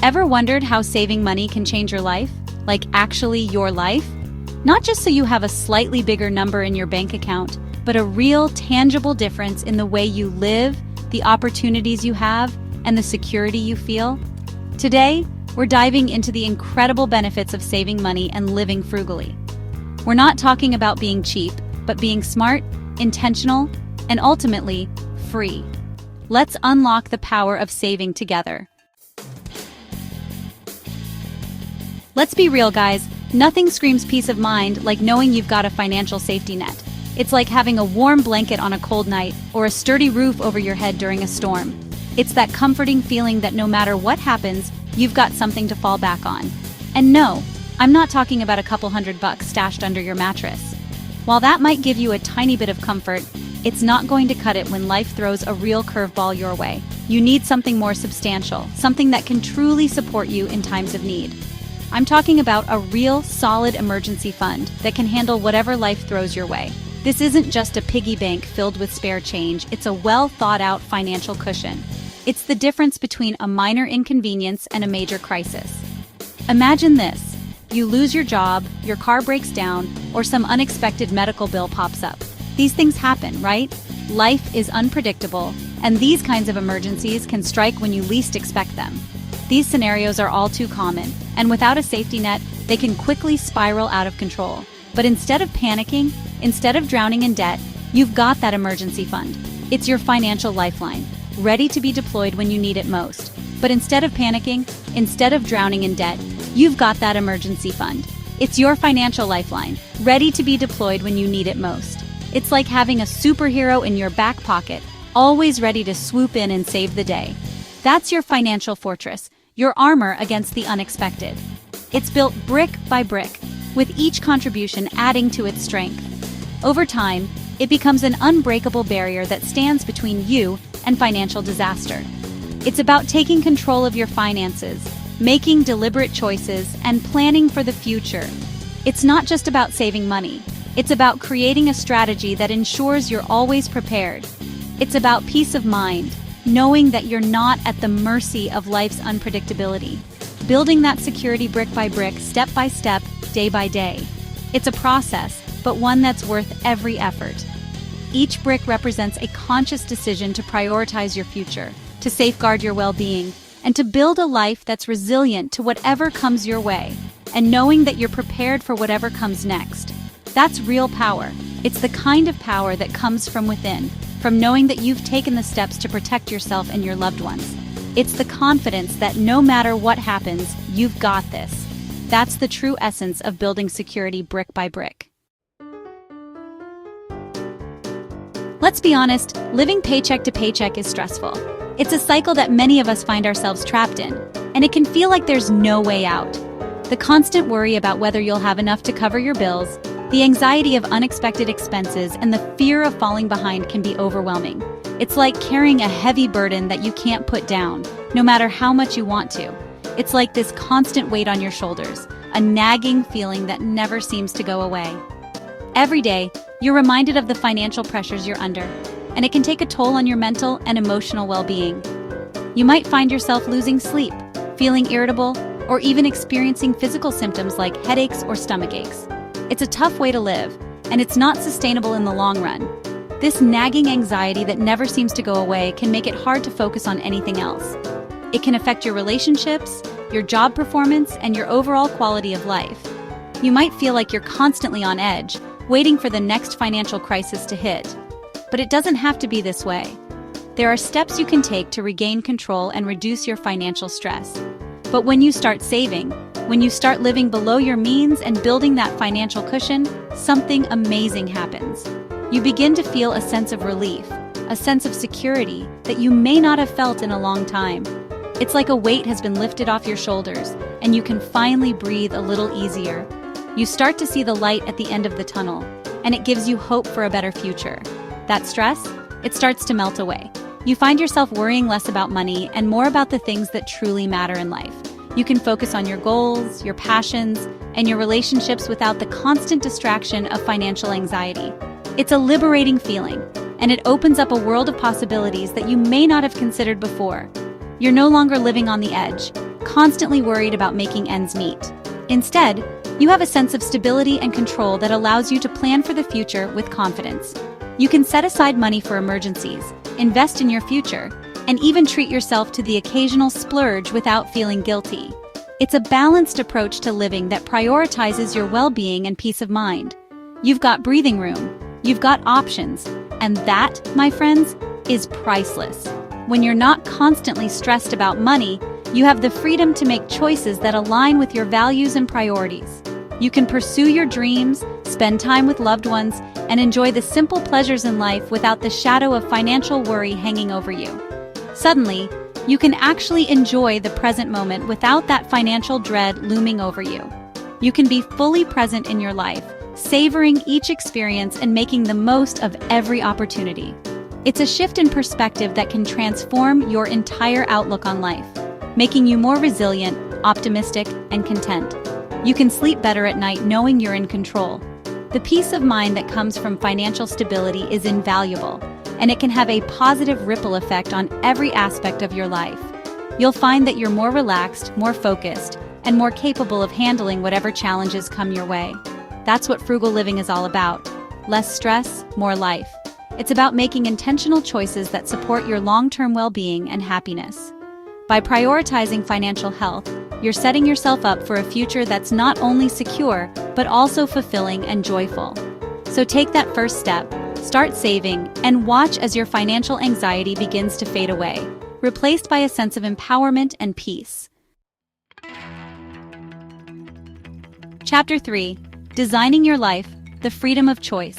Ever wondered how saving money can change your life? Like actually your life? Not just so you have a slightly bigger number in your bank account, but a real, tangible difference in the way you live, the opportunities you have, and the security you feel? Today, we're diving into the incredible benefits of saving money and living frugally. We're not talking about being cheap, but being smart, intentional, and ultimately, free. Let's unlock the power of saving together. Let's be real, guys. Nothing screams peace of mind like knowing you've got a financial safety net. It's like having a warm blanket on a cold night or a sturdy roof over your head during a storm. It's that comforting feeling that no matter what happens, you've got something to fall back on. And no, I'm not talking about a couple $100 stashed under your mattress. While that might give you a tiny bit of comfort, it's not going to cut it when life throws a real curveball your way. You need something more substantial, something that can truly support you in times of need. I'm talking about a real, solid emergency fund that can handle whatever life throws your way. This isn't just a piggy bank filled with spare change, it's a well-thought-out financial cushion. It's the difference between a minor inconvenience and a major crisis. Imagine this. You lose your job, your car breaks down, or some unexpected medical bill pops up. These things happen, right? Life is unpredictable, and these kinds of emergencies can strike when you least expect them. These scenarios are all too common, and without a safety net, they can quickly spiral out of control. But instead of panicking, instead of drowning in debt, you've got that emergency fund. It's your financial lifeline, ready to be deployed when you need it most. But instead of panicking, instead of drowning in debt, you've got that emergency fund. It's your financial lifeline, ready to be deployed when you need it most. It's like having a superhero in your back pocket, always ready to swoop in and save the day. That's your financial fortress, your armor against the unexpected. It's built brick by brick, with each contribution adding to its strength. Over time, it becomes an unbreakable barrier that stands between you and financial disaster. It's about taking control of your finances, making deliberate choices, and planning for the future. It's not just about saving money. It's about creating a strategy that ensures you're always prepared. It's about peace of mind, knowing that you're not at the mercy of life's unpredictability. Building that security brick by brick, step by step, day by day. It's a process, but one that's worth every effort. Each brick represents a conscious decision to prioritize your future, to safeguard your well-being, and to build a life that's resilient to whatever comes your way, and knowing that you're prepared for whatever comes next. That's real power. It's the kind of power that comes from within, from knowing that you've taken the steps to protect yourself and your loved ones. It's the confidence that no matter what happens, you've got this. That's the true essence of building security brick by brick. Let's be honest, living paycheck to paycheck is stressful. It's a cycle that many of us find ourselves trapped in, and it can feel like there's no way out. The constant worry about whether you'll have enough to cover your bills, the anxiety of unexpected expenses, and the fear of falling behind can be overwhelming. It's like carrying a heavy burden that you can't put down, no matter how much you want to. It's like this constant weight on your shoulders, a nagging feeling that never seems to go away. Every day, you're reminded of the financial pressures you're under, and it can take a toll on your mental and emotional well-being. You might find yourself losing sleep, feeling irritable, or even experiencing physical symptoms like headaches or stomach aches. It's a tough way to live, and it's not sustainable in the long run. This nagging anxiety that never seems to go away can make it hard to focus on anything else. It can affect your relationships, your job performance, and your overall quality of life. You might feel like you're constantly on edge, waiting for the next financial crisis to hit. But it doesn't have to be this way. There are steps you can take to regain control and reduce your financial stress. But when you start saving, when you start living below your means and building that financial cushion, something amazing happens. You begin to feel a sense of relief, a sense of security that you may not have felt in a long time. It's like a weight has been lifted off your shoulders, and you can finally breathe a little easier. You start to see the light at the end of the tunnel, and it gives you hope for a better future. That stress, it starts to melt away. You find yourself worrying less about money and more about the things that truly matter in life. You can focus on your goals, your passions, and your relationships without the constant distraction of financial anxiety. It's a liberating feeling, and it opens up a world of possibilities that you may not have considered before. You're no longer living on the edge, constantly worried about making ends meet. Instead, you have a sense of stability and control that allows you to plan for the future with confidence. You can set aside money for emergencies, invest in your future, and even treat yourself to the occasional splurge without feeling guilty. It's a balanced approach to living that prioritizes your well-being and peace of mind. You've got breathing room, you've got options, and that, my friends, is priceless. When you're not constantly stressed about money, you have the freedom to make choices that align with your values and priorities. You can pursue your dreams, spend time with loved ones, and enjoy the simple pleasures in life without the shadow of financial worry hanging over you. Suddenly, you can actually enjoy the present moment without that financial dread looming over you. You can be fully present in your life, savoring each experience and making the most of every opportunity. It's a shift in perspective that can transform your entire outlook on life, making you more resilient, optimistic, and content. You can sleep better at night knowing you're in control. The peace of mind that comes from financial stability is invaluable, and it can have a positive ripple effect on every aspect of your life. You'll find that you're more relaxed, more focused, and more capable of handling whatever challenges come your way. That's what frugal living is all about. Less stress, more life. It's about making intentional choices that support your long-term well-being and happiness. By prioritizing financial health, you're setting yourself up for a future that's not only secure, but also fulfilling and joyful. So take that first step, start saving, and watch as your financial anxiety begins to fade away, replaced by a sense of empowerment and peace. Chapter 3. Designing Your Life, the Freedom of Choice.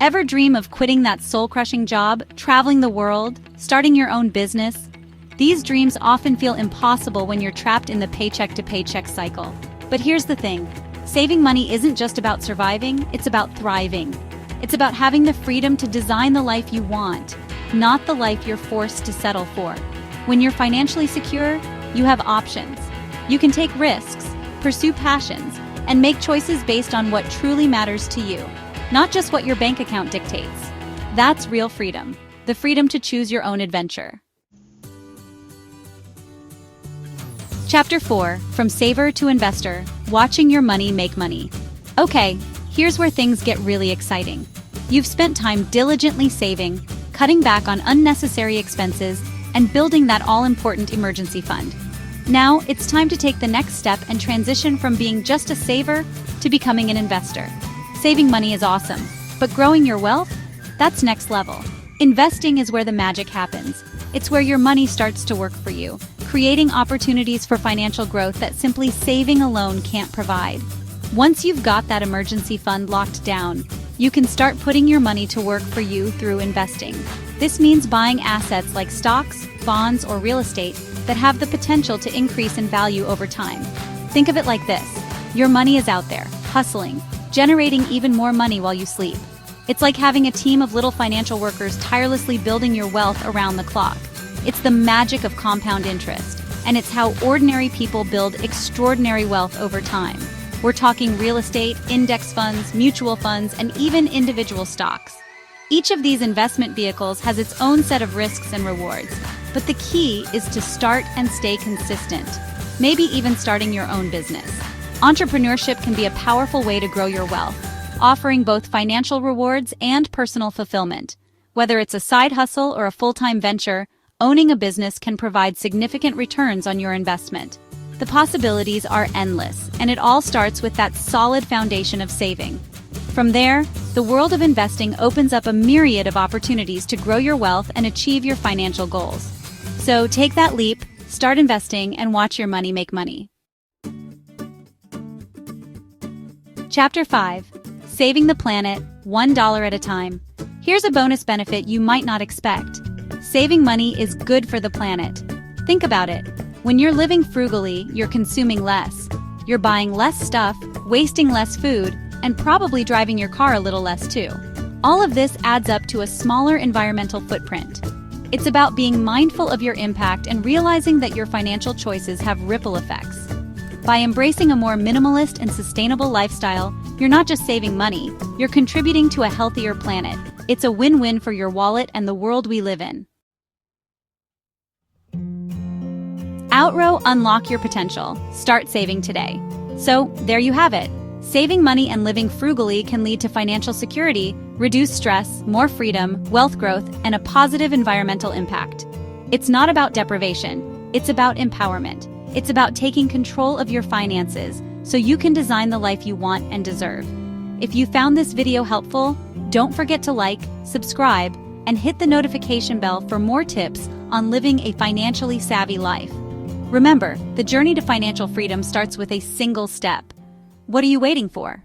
Ever dream of quitting that soul-crushing job, traveling the world, starting your own business? These dreams often feel impossible when you're trapped in the paycheck-to-paycheck cycle. But here's the thing. Saving money isn't just about surviving, it's about thriving. It's about having the freedom to design the life you want, not the life you're forced to settle for. When you're financially secure, you have options. You can take risks, pursue passions, and make choices based on what truly matters to you, not just what your bank account dictates. That's real freedom, the freedom to choose your own adventure. Chapter 4. From Saver to Investor, Watching Your Money Make Money. Okay, here's where things get really exciting. You've spent time diligently saving, cutting back on unnecessary expenses, and building that all-important emergency fund. Now, it's time to take the next step and transition from being just a saver to becoming an investor. Saving money is awesome, but growing your wealth? That's next level. Investing is where the magic happens. It's where your money starts to work for you, creating opportunities for financial growth that simply saving alone can't provide. Once you've got that emergency fund locked down, you can start putting your money to work for you through investing. This means buying assets like stocks, bonds, or real estate that have the potential to increase in value over time. Think of it like this. Your money is out there, hustling, generating even more money while you sleep. It's like having a team of little financial workers tirelessly building your wealth around the clock. It's the magic of compound interest, and it's how ordinary people build extraordinary wealth over time. We're talking real estate, index funds, mutual funds, and even individual stocks. Each of these investment vehicles has its own set of risks and rewards, but the key is to start and stay consistent, maybe even starting your own business. Entrepreneurship can be a powerful way to grow your wealth, offering both financial rewards and personal fulfillment. Whether it's a side hustle or a full-time venture, owning a business can provide significant returns on your investment. The possibilities are endless, and it all starts with that solid foundation of saving. From there, the world of investing opens up a myriad of opportunities to grow your wealth and achieve your financial goals. So take that leap, start investing, and watch your money make money. Chapter 5. Saving the Planet, $1 at a time. Here's a bonus benefit you might not expect. Saving money is good for the planet. Think about it. When you're living frugally, you're consuming less. You're buying less stuff, wasting less food, and probably driving your car a little less too. All of this adds up to a smaller environmental footprint. It's about being mindful of your impact and realizing that your financial choices have ripple effects. By embracing a more minimalist and sustainable lifestyle, you're not just saving money, you're contributing to a healthier planet. It's a win-win for your wallet and the world we live in. Outrow, unlock your potential. Start saving today. So, there you have it. Saving money and living frugally can lead to financial security, reduced stress, more freedom, wealth growth, and a positive environmental impact. It's not about deprivation. It's about empowerment. It's about taking control of your finances so you can design the life you want and deserve. If you found this video helpful, don't forget to like, subscribe, and hit the notification bell for more tips on living a financially savvy life. Remember, the journey to financial freedom starts with a single step. What are you waiting for?